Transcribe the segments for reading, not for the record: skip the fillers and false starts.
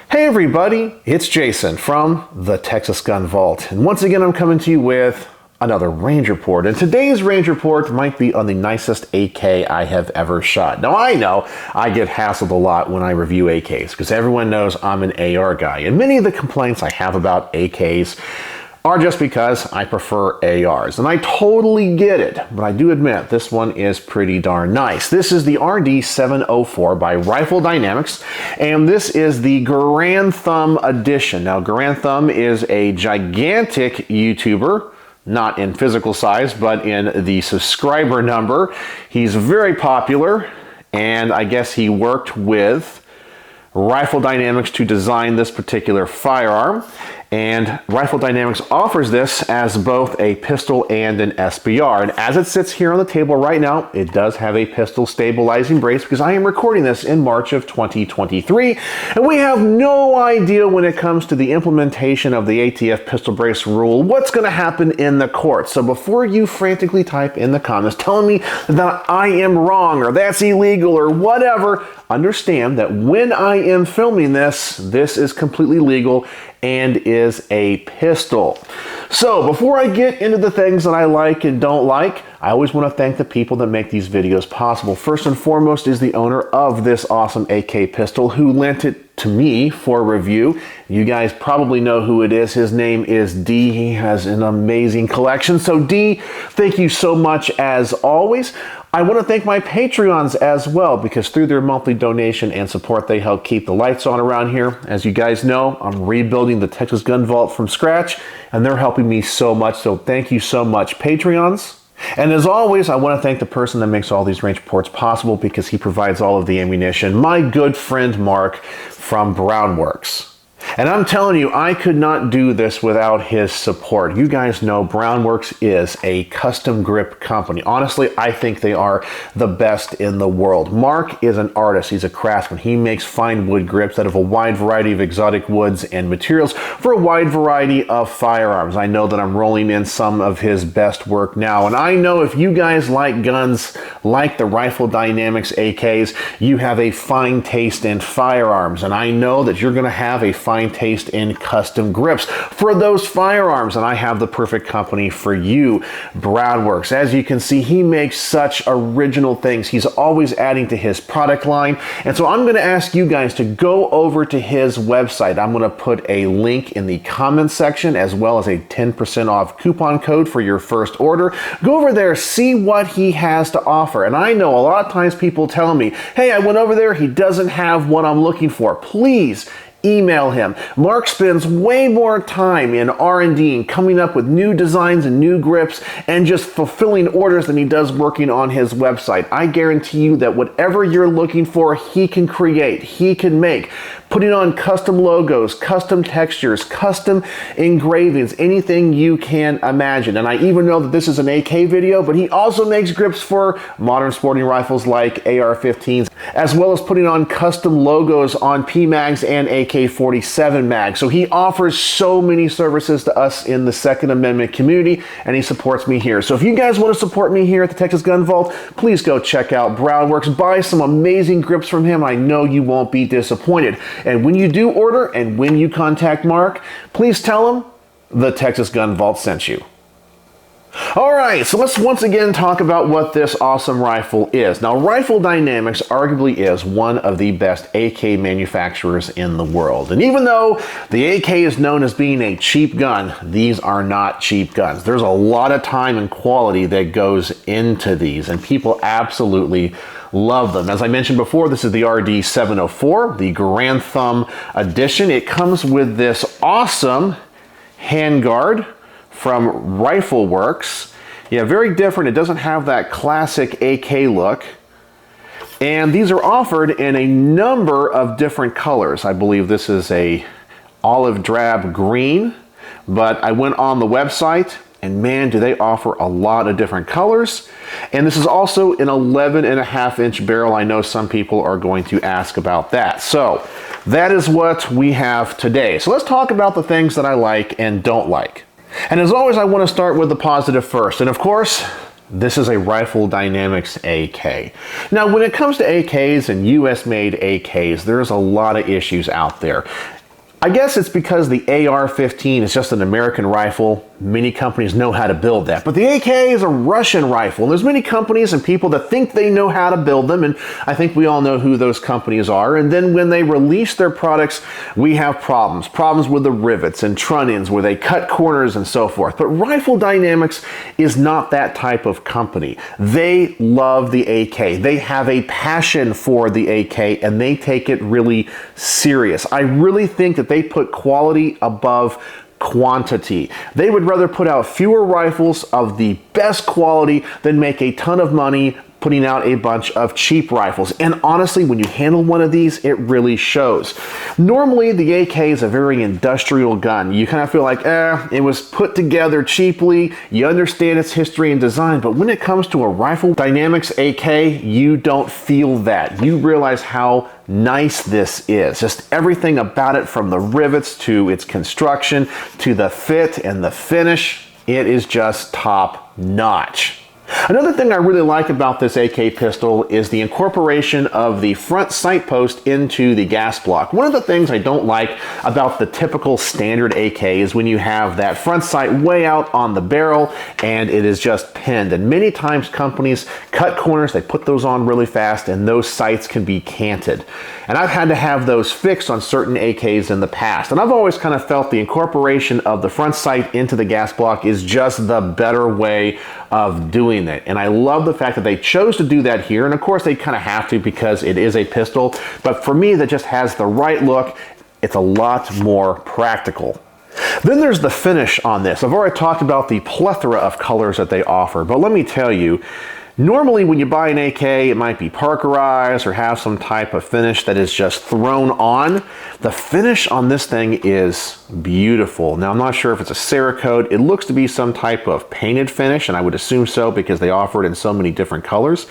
Hey everybody, it's Jason from the Texas Gun Vault, and once again I'm coming to you with another range report. And today's range report might be on the nicest AK I have ever shot. Now I know I get hassled a lot when I review AKs because everyone knows I'm an AR guy, and many of the complaints I have about AKs are just because I prefer ARs, and I totally get it, but I do admit this one is pretty darn nice. This is the RD704 by Rifle Dynamics, and this is the Garand Thumb edition. Now, Garand Thumb is a gigantic YouTuber, not in physical size, but in the subscriber number. He's very popular, and I guess he worked with Rifle Dynamics to design this particular firearm. And Rifle Dynamics offers this as both a pistol and an SBR. And as it sits here on the table right now, it does have a pistol stabilizing brace because I am recording this in March of 2023. And we have no idea when it comes to the implementation of the ATF pistol brace rule, what's going to happen in the court. So before you frantically type in the comments telling me that I am wrong or that's illegal or whatever, understand that when I am filming this, this is completely legal and is a pistol. So before I get into the things that I like and don't like, I always want to thank the people that make these videos possible. First and foremost is the owner of this awesome AK pistol who lent it to me for review. You guys probably know who it is. His name is D. He has an amazing collection. So D, thank you so much as always. I want to thank my Patreons as well because through their monthly donation and support, they help keep the lights on around here. As you guys know, I'm rebuilding the Texas Gun Vault from scratch, and they're helping me so much. So thank you so much, Patreons. And as always, I want to thank the person that makes all these range reports possible because he provides all of the ammunition, my good friend Mark from Brownworks. And I'm telling you, I could not do this without his support. You guys know Brownworks is a custom grip company. Honestly, I think they are the best in the world. Mark is an artist. He's a craftsman. He makes fine wood grips out of a wide variety of exotic woods and materials for a wide variety of firearms. I know that I'm rolling in some of his best work now. And I know if you guys like guns like the Rifle Dynamics AKs, you have a fine taste in firearms. And I know that you're going to have a fine taste in custom grips for those firearms, and I have the perfect company for you, Brownworks. As you can see, he makes such original things. He's always adding to his product line, and so I'm going to ask you guys to go over to his website. I'm going to put a link in the comments section as well as a 10% off coupon code for your first order. Go over there, see what he has to offer. And I know a lot of times people tell me, hey, I went over there, he doesn't have what I'm looking for. Please email him. Mark spends way more time in R&D and coming up with new designs and new grips and just fulfilling orders than he does working on his website. I guarantee you that whatever you're looking for, he can create, he can make. Putting on custom logos, custom textures, custom engravings, anything you can imagine. And I even know that this is an AK video, but he also makes grips for modern sporting rifles like AR-15s, as well as putting on custom logos on PMags and AK-47 mags. So he offers so many services to us in the Second Amendment community, and he supports me here. So if you guys want to support me here at the Texas Gun Vault, please go check out Brownworks. Buy some amazing grips from him. I know you won't be disappointed. And when you do order and when you contact Mark, please tell him the Texas Gun Vault sent you. All right, so let's once again talk about what this awesome rifle is. Now, Rifle Dynamics arguably is one of the best AK manufacturers in the world. And even though the AK is known as being a cheap gun, these are not cheap guns. There's a lot of time and quality that goes into these, and people absolutely love them. As I mentioned before, this is the RD704, the Garand Thumb edition. It comes with this awesome handguard from Rifle Works. Yeah, very different. It doesn't have that classic AK look. And these are offered in a number of different colors. I believe this is a olive drab green, but I went on the website and man, do they offer a lot of different colors. And this is also an 11.5-inch barrel. I know some people are going to ask about that. So that is what we have today. So let's talk about the things that I like and don't like. And as always, I want to start with the positive first. And of course, This is a Rifle Dynamics AK. Now, when it comes to AKs and US-made AKs, there's a lot of issues out there. I guess it's because the AR-15 is just an American rifle. Many companies know how to build that. But the AK is a Russian rifle. And there's many companies and people that think they know how to build them. And I think we all know who those companies are. And then when they release their products, we have problems. Problems with the rivets and trunnions where they cut corners and so forth. But Rifle Dynamics is not that type of company. They love the AK. They have a passion for the AK and they take it really serious. I really think that they put quality above quantity. They would rather put out fewer rifles of the best quality than make a ton of money putting out a bunch of cheap rifles. And honestly, when you handle one of these, it really shows. Normally, the AK is a very industrial gun. You kind of feel like, it was put together cheaply. You understand its history and design, but when it comes to a Rifle Dynamics AK, you don't feel that. You realize how nice this is. Just everything about it, from the rivets to its construction to the fit and the finish, it is just top notch. Another thing I really like about this AK pistol is the incorporation of the front sight post into the gas block. One of the things I don't like about the typical standard AK is when you have that front sight way out on the barrel and it is just pinned. And many times companies cut corners, they put those on really fast, and those sights can be canted. And I've had to have those fixed on certain AKs in the past. And I've always kind of felt the incorporation of the front sight into the gas block is just the better way of doing it. And I love the fact that they chose to do that here. And of course they kind of have to because it is a pistol. But for me, that just has the right look. It's a lot more practical. Then there's the finish on this. I've already talked about the plethora of colors that they offer, but let me tell you, normally when you buy an AK, it might be parkerized or have some type of finish that is just thrown on. The finish on this thing is beautiful. Now, I'm not sure if it's a Cerakote. It looks to be some type of painted finish, and I would assume so because they offer it in so many different colors.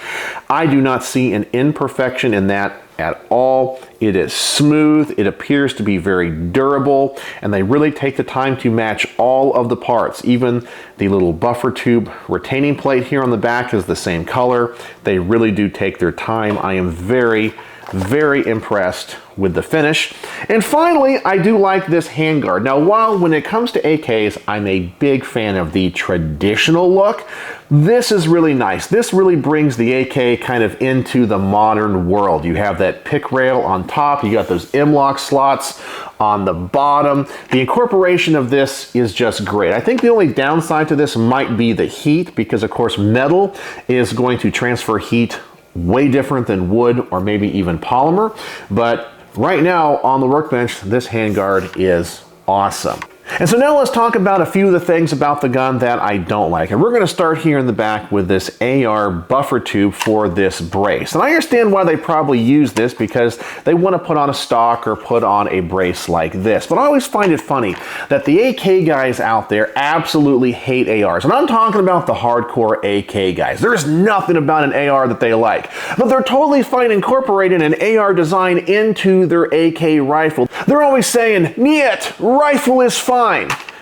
I do not see an imperfection in that at all. It is smooth, it appears to be very durable, and they really take the time to match all of the parts. Even the little buffer tube retaining plate here on the back is the same color. They really do take their time. I am very, very impressed with the finish. And finally, I do like this handguard. Now, while when it comes to AKs, I'm a big fan of the traditional look, this is really nice. This really brings the AK kind of into the modern world. You have that pick rail on top, you got those M-LOK slots on the bottom. The incorporation of this is just great. I think the only downside to this might be the heat, because of course metal is going to transfer heat way different than wood or maybe even polymer. But right now on the workbench, this handguard is awesome. And so now let's talk about a few of the things about the gun that I don't like. And we're going to start here in the back with this AR buffer tube for this brace. And I understand why they probably use this, because they want to put on a stock or put on a brace like this. But I always find it funny that the AK guys out there absolutely hate ARs. And I'm talking about the hardcore AK guys. There's nothing about an AR that they like. But they're totally fine incorporating an AR design into their AK rifle. They're always saying, "Niet, rifle is fine."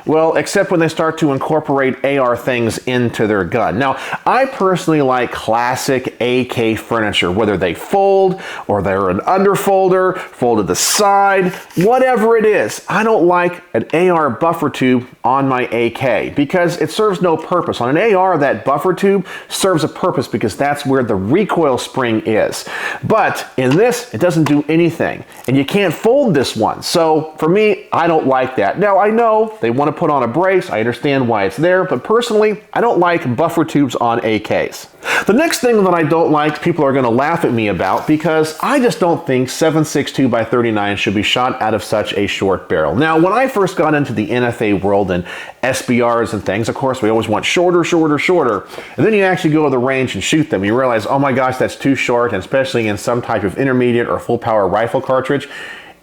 Well, except when they start to incorporate AR things into their gun. Now, I personally like classic AK furniture, whether they fold or they're an underfolder, fold to the side, whatever it is. I don't like an AR buffer tube on my AK because it serves no purpose. On an AR, that buffer tube serves a purpose because that's where the recoil spring is. But in this, it doesn't do anything. And you can't fold this one. So for me, I don't like that. Now, I know they want to put on a brace. I understand why it's there, but personally, I don't like buffer tubes on AKs. The next thing that I don't like, people are going to laugh at me about, because I just don't think 7.62 by 39 should be shot out of such a short barrel. Now, when I first got into the NFA world and SBRs and things, of course, we always want shorter, shorter, shorter. And then you actually go to the range and shoot them. You realize, oh my gosh, that's too short, and especially in some type of intermediate or full power rifle cartridge,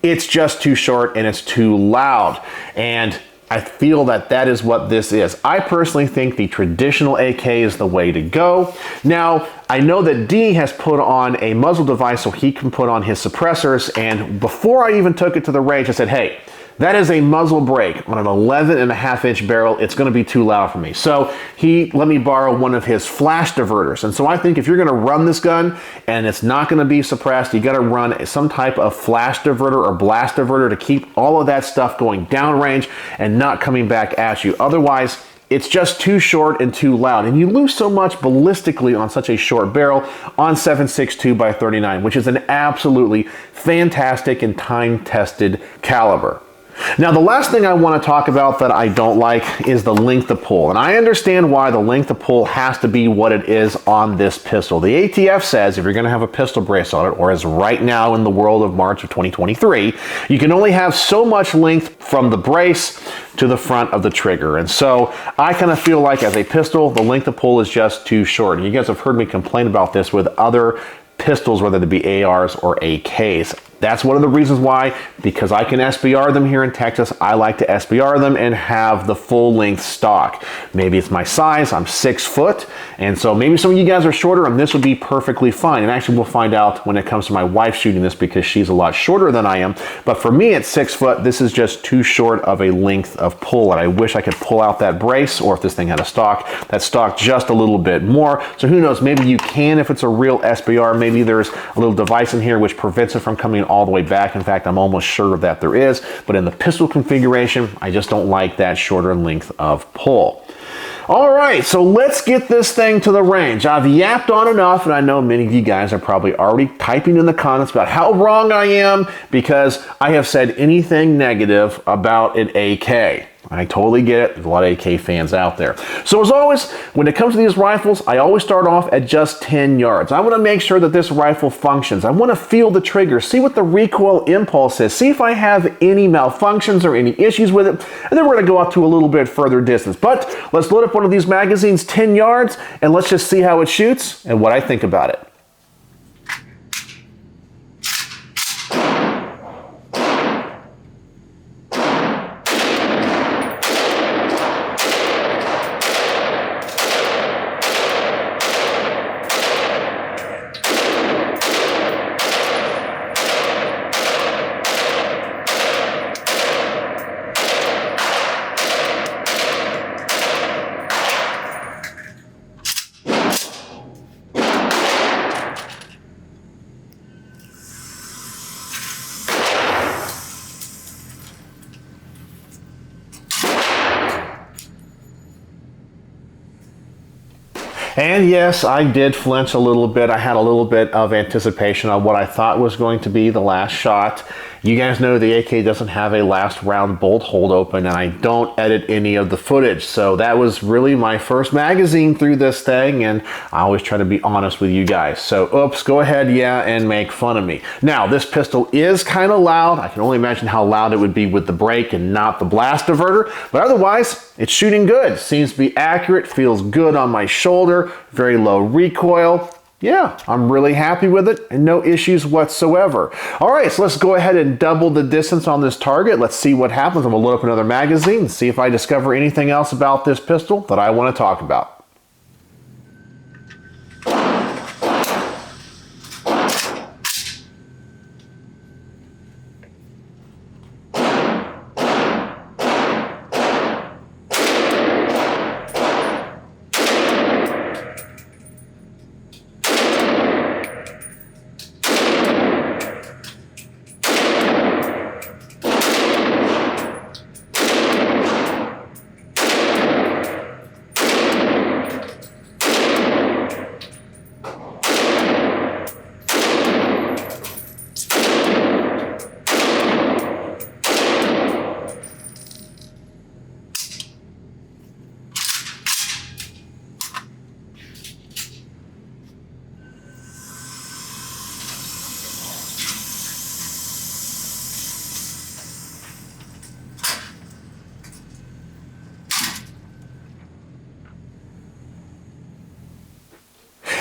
it's just too short and it's too loud. And I feel that that is what this is. I personally think the traditional AK is the way to go. Now, I know that D has put on a muzzle device so he can put on his suppressors, and before I even took it to the range, I said, hey, that is a muzzle brake on an 11.5-inch barrel. It's going to be too loud for me. So he let me borrow one of his flash diverters. And so I think if you're going to run this gun and it's not going to be suppressed, you got to run some type of flash diverter or blast diverter to keep all of that stuff going downrange and not coming back at you. Otherwise, it's just too short and too loud, and you lose so much ballistically on such a short barrel on 7.62 by 39, which is an absolutely fantastic and time-tested caliber. Now, the last thing I want to talk about that I don't like is the length of pull. And I understand why the length of pull has to be what it is on this pistol. The ATF says if you're going to have a pistol brace on it, or as right now in the world of March of 2023, you can only have so much length from the brace to the front of the trigger. And so I kind of feel like as a pistol, the length of pull is just too short. And you guys have heard me complain about this with other pistols, whether they be ARs or AKs. That's one of the reasons why, because I can SBR them here in Texas, I like to SBR them and have the full length stock. Maybe it's my size, I'm 6 foot, and so maybe some of you guys are shorter and this would be perfectly fine. And actually we'll find out when it comes to my wife shooting this because she's a lot shorter than I am. But for me at 6 foot, this is just too short of a length of pull. And I wish I could pull out that brace, or if this thing had a stock, that stock just a little bit more. So who knows, maybe you can if it's a real SBR. Maybe there's a little device in here which prevents it from coming all the way back. In fact, I'm almost sure that there is, but in the pistol configuration, I just don't like that shorter length of pull. All right, so let's get this thing to the range. I've yapped on enough, and I know many of you guys are probably already typing in the comments about how wrong I am because I have said anything negative about an AK. I totally get it. There's a lot of AK fans out there. So as always, when it comes to these rifles, I always start off at just 10 yards. I want to make sure that this rifle functions. I want to feel the trigger, see what the recoil impulse is, see if I have any malfunctions or any issues with it, and then we're going to go up to a little bit further distance. But let's load up one of these magazines 10 yards, and let's just see how it shoots and what I think about it. And yes, I did flinch a little bit. I had a little bit of anticipation on what I thought was going to be the last shot. You guys know the AK doesn't have a last round bolt hold open, and I don't edit any of the footage. So that was really my first magazine through this thing, and I always try to be honest with you guys. So oops, go ahead, yeah, and make fun of me. Now, this pistol is kind of loud. I can only imagine how loud it would be with the brake and not the blast diverter, but otherwise, it's shooting good. Seems to be accurate, feels good on my shoulder, very low recoil. Yeah, I'm really happy with it and no issues whatsoever. All right, so let's go ahead and double the distance on this target. Let's see what happens. I'm gonna load up another magazine and see if I discover anything else about this pistol that I want to talk about.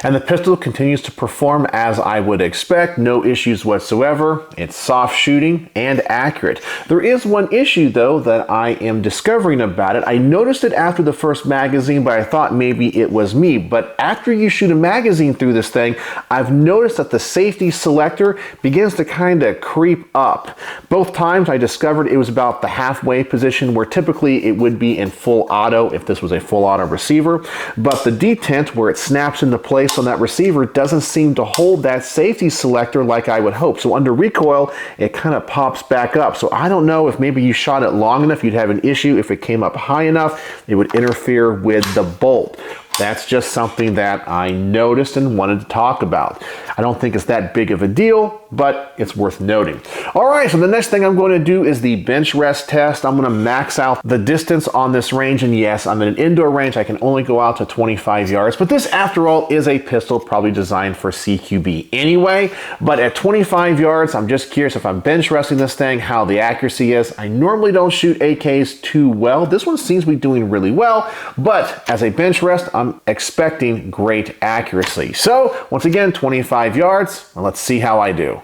And the pistol continues to perform as I would expect, no issues whatsoever. It's soft shooting and accurate. There is one issue though that I am discovering about it. I noticed it after the first magazine, but I thought maybe it was me. But after you shoot a magazine through this thing, I've noticed that the safety selector begins to kind of creep up. Both times I discovered it was about the halfway position where typically it would be in full auto if this was a full auto receiver, but the detent where it snaps into place on that receiver doesn't seem to hold that safety selector like I would hope. So under recoil, it kind of pops back up. So I don't know if maybe you shot it long enough, you'd have an issue. If it came up high enough, it would interfere with the bolt. That's just something that I noticed and wanted to talk about. I don't think it's that big of a deal, but it's worth noting. All right, so the next thing I'm going to do is the bench rest test. I'm going to max out the distance on this range, and yes, I'm in an indoor range. I can only go out to 25 yards, but this, after all, is a pistol probably designed for CQB anyway. But at 25 yards, I'm just curious if I'm bench resting this thing, how the accuracy is. I normally don't shoot AKs too well. This one seems to be doing really well, but as a bench rest, I'm expecting great accuracy. So once again, 25 yards, and let's see how I do.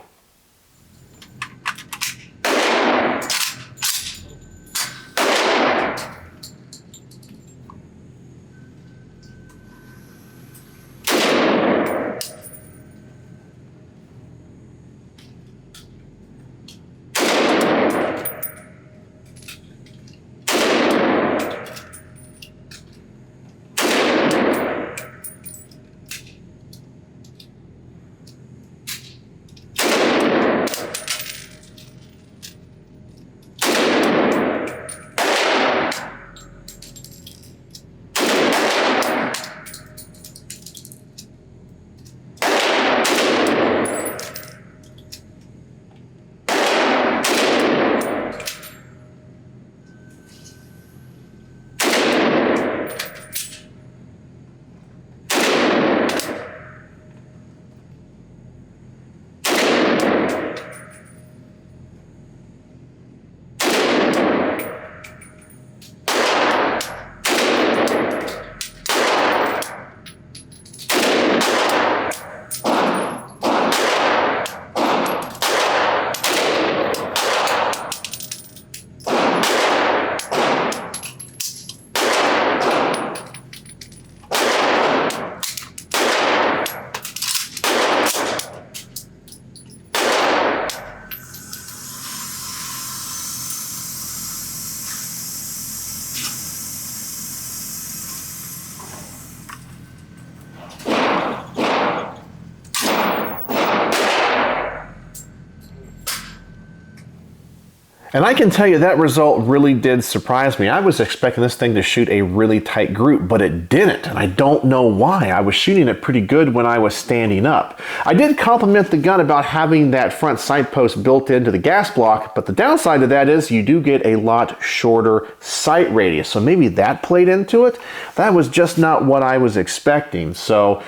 And I can tell you that result really did surprise me. I was expecting this thing to shoot a really tight group, but it didn't, and I don't know why. I was shooting it pretty good when I was standing up. I did compliment the gun about having that front sight post built into the gas block, but the downside of that is you do get a lot shorter sight radius, so maybe that played into it. That was just not what I was expecting, so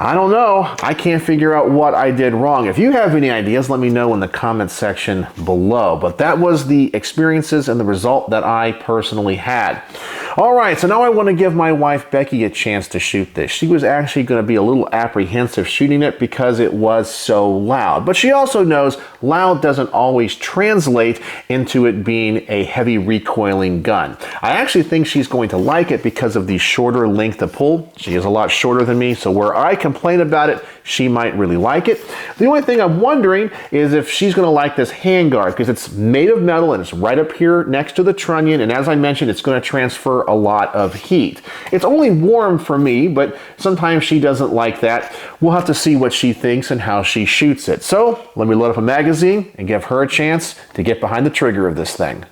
I don't know. I can't figure out what I did wrong. If you have any ideas, let me know in the comments section below. But that was the experiences and the result that I personally had. All right, so now I want to give my wife Becky a chance to shoot this. She was actually going to be a little apprehensive shooting it because it was so loud. But she also knows loud doesn't always translate into it being a heavy recoiling gun. I actually think she's going to like it because of the shorter length of pull. She is a lot shorter than me, so where I complain about it, she might really like it. The only thing I'm wondering is if she's going to like this handguard, because it's made of metal and it's right up here next to the trunnion, and as I mentioned, it's going to transfer a lot of heat. It's only warm for me, but sometimes she doesn't like that. We'll have to see what she thinks and how she shoots it. So let me load up a magazine and give her a chance to get behind the trigger of this thing.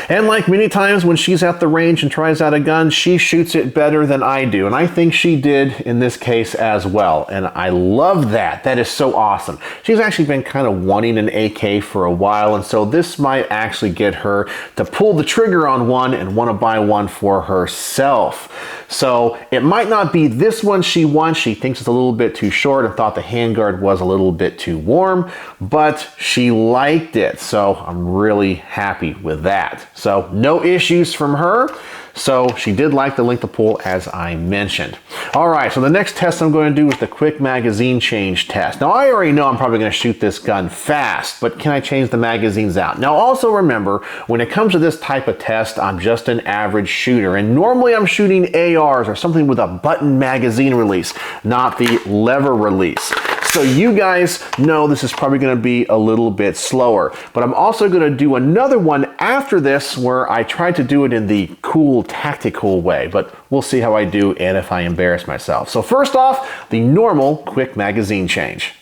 And like many times when she's at the range and tries out a gun, she shoots it better than I do. And I think she did in this case as well. And I love that. That is so awesome. She's actually been kind of wanting an AK for a while. And so this might actually get her to pull the trigger on one and want to buy one for herself. So it might not be this one she wants. She thinks it's a little bit too short and thought the handguard was a little bit too warm, but she liked it. So I'm really happy with that. So no issues from her. So she did like the length of pull as I mentioned. All right, so the next test I'm going to do is the quick magazine change test. Now I already know I'm probably going to shoot this gun fast, but can I change the magazines out? Now also remember, when it comes to this type of test, I'm just an average shooter, and normally I'm shooting ARs or something with a button magazine release, not the lever release. So you guys know this is probably going to be a little bit slower, but I'm also going to do another one after this where I tried to do it in the cool tactical way, but we'll see how I do and if I embarrass myself. So first off, the normal quick magazine change.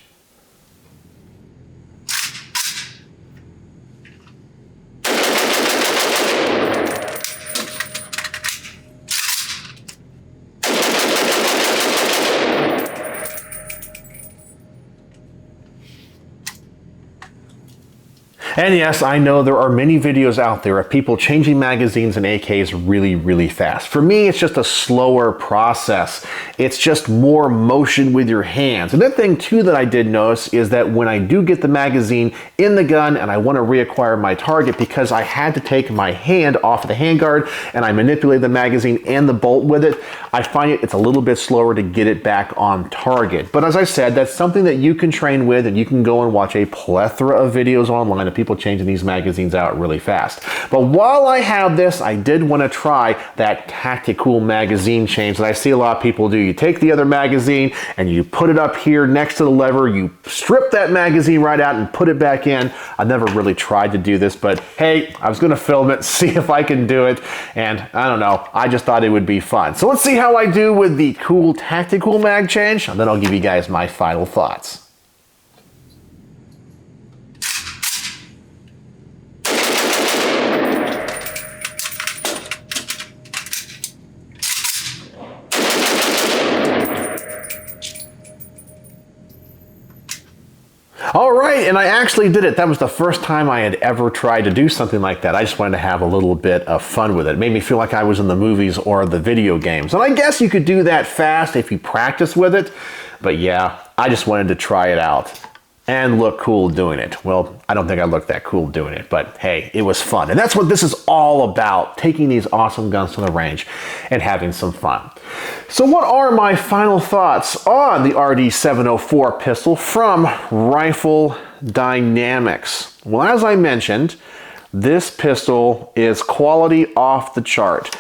And yes, I know there are many videos out there of people changing magazines and AKs really, really fast. For me, it's just a slower process. It's just more motion with your hands. And the thing too that I did notice is that when I do get the magazine in the gun and I want to reacquire my target, because I had to take my hand off of the handguard and I manipulated the magazine and the bolt with it, I find it's a little bit slower to get it back on target. But as I said, that's something that you can train with, and you can go and watch a plethora of videos online of people changing these magazines out really fast. But while I have this, I did want to try that tactical magazine change that I see a lot of people do. You take the other magazine and you put it up here next to the lever, you strip that magazine right out and put it back in. I never really tried to do this, but hey, I was going to film it, see if I can do it, and I don't know, I just thought it would be fun. So let's see how I do with the cool tactical mag change, and then I'll give you guys my final thoughts. All right, and I actually did it. That was the first time I had ever tried to do something like that. I just wanted to have a little bit of fun with it. It made me feel like I was in the movies or the video games. And I guess you could do that fast if you practice with it. But yeah, I just wanted to try it out and look cool doing it. Well, I don't think I looked that cool doing it, but hey, it was fun. And that's what this is all about, taking these awesome guns to the range and having some fun. So what are my final thoughts on the RD704 pistol from Rifle Dynamics? Well, as I mentioned, this pistol is quality off the chart.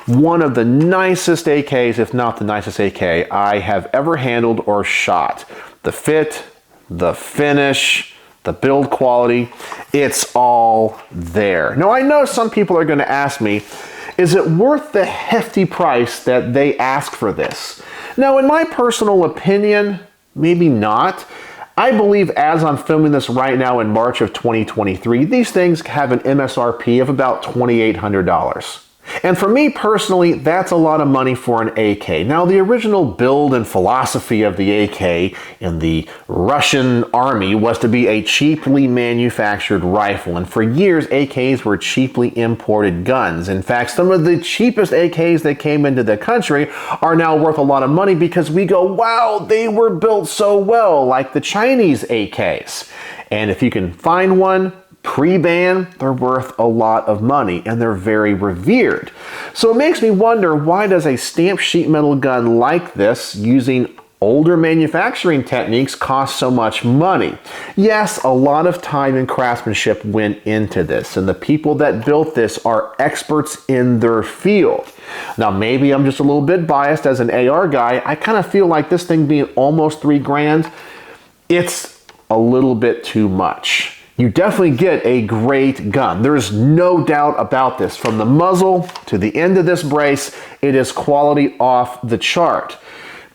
One of the nicest AKs, if not the nicest AK, I have ever handled or shot. The fit, the finish, the build quality, it's all there. Now I know some people are going to ask me, is it worth the hefty price that they ask for this? Now in my personal opinion, maybe not. I believe as I'm filming this right now in March of 2023, these things have an MSRP of about $2,800. And for me personally, that's a lot of money for an AK. Now, the original build and philosophy of the AK in the Russian army was to be a cheaply manufactured rifle. And for years, AKs were cheaply imported guns. In fact, some of the cheapest AKs that came into the country are now worth a lot of money because we go, wow, they were built so well, like the Chinese AKs. And if you can find one pre-ban, they're worth a lot of money and they're very revered. So it makes me wonder, why does a stamped sheet metal gun like this, using older manufacturing techniques, cost so much money? Yes, a lot of time and craftsmanship went into this, and the people that built this are experts in their field. Now maybe I'm just a little bit biased as an AR guy. I kind of feel like this thing being almost $3,000, it's a little bit too much. You definitely get a great gun. There's no doubt about this. From the muzzle to the end of this brace, it is quality off the chart.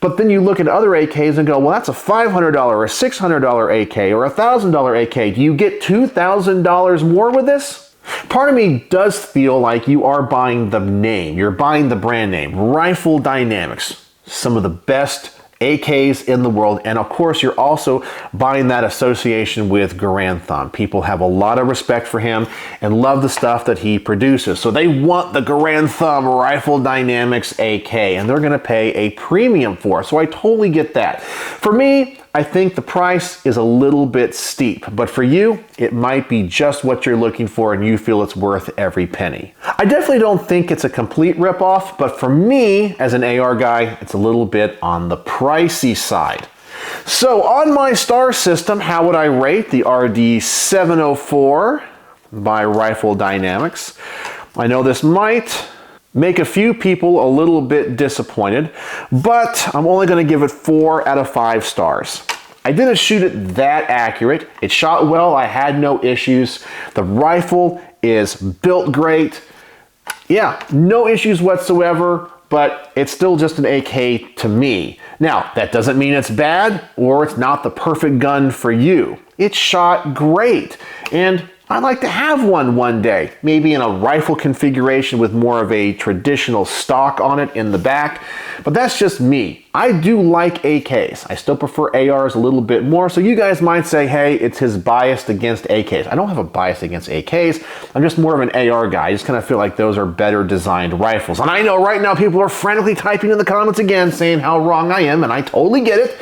But then you look at other AKs and go, well, that's a $500 or $600 AK or a $1,000 AK. Do you get $2,000 more with this? Part of me does feel like you are buying the name. You're buying the brand name. Rifle Dynamics. Some of the best AKs in the world, and of course you're also buying that association with Garand Thumb. People have a lot of respect for him and love the stuff that he produces, so they want the Garand Thumb Rifle Dynamics AK, and they're going to pay a premium for it, so I totally get that. For me, I think the price is a little bit steep, but for you, it might be just what you're looking for and you feel it's worth every penny. I definitely don't think it's a complete ripoff, but for me, as an AR guy, it's a little bit on the pricey side. So on my star system, how would I rate the RD704 by Rifle Dynamics? I know this might make a few people a little bit disappointed, but I'm only going to give it 4 out of 5 stars. I didn't shoot it that accurate. It shot well. I had no issues. The rifle is built great. Yeah, no issues whatsoever, but it's still just an AK to me. Now, that doesn't mean it's bad or it's not the perfect gun for you. It shot great, and I'd like to have one day, maybe in a rifle configuration with more of a traditional stock on it in the back, but that's just me. I do like AKs. I still prefer ARs a little bit more, so you guys might say, hey, it's his bias against AKs. I don't have a bias against AKs. I'm just more of an AR guy. I just kind of feel like those are better designed rifles. And I know right now people are frantically typing in the comments again saying how wrong I am, and I totally get it.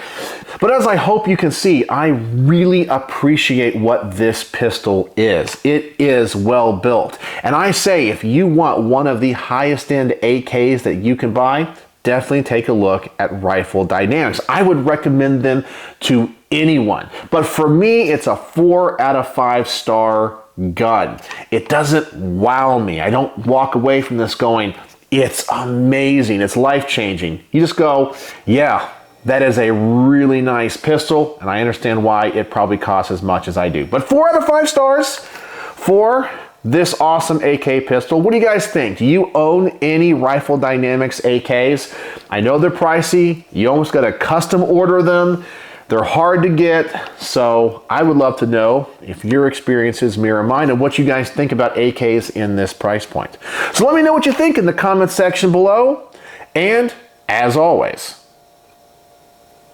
But as I hope you can see, I really appreciate what this pistol is. It is well built. And I say, if you want one of the highest end AKs that you can buy, definitely take a look at Rifle Dynamics. I would recommend them to anyone. But for me, it's a 4 out of 5 star gun. It doesn't wow me. I don't walk away from this going, it's amazing, it's life-changing. You just go, yeah, that is a really nice pistol, and I understand why it probably costs as much as I do. But 4 out of 5 stars for this awesome AK pistol. What do you guys think? Do you own any Rifle Dynamics AKs? I know they're pricey. You almost got to custom order them. They're hard to get, so I would love to know if your experiences mirror mine and what you guys think about AKs in this price point. So let me know what you think in the comments section below, and as always,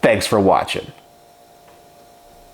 thanks for watching.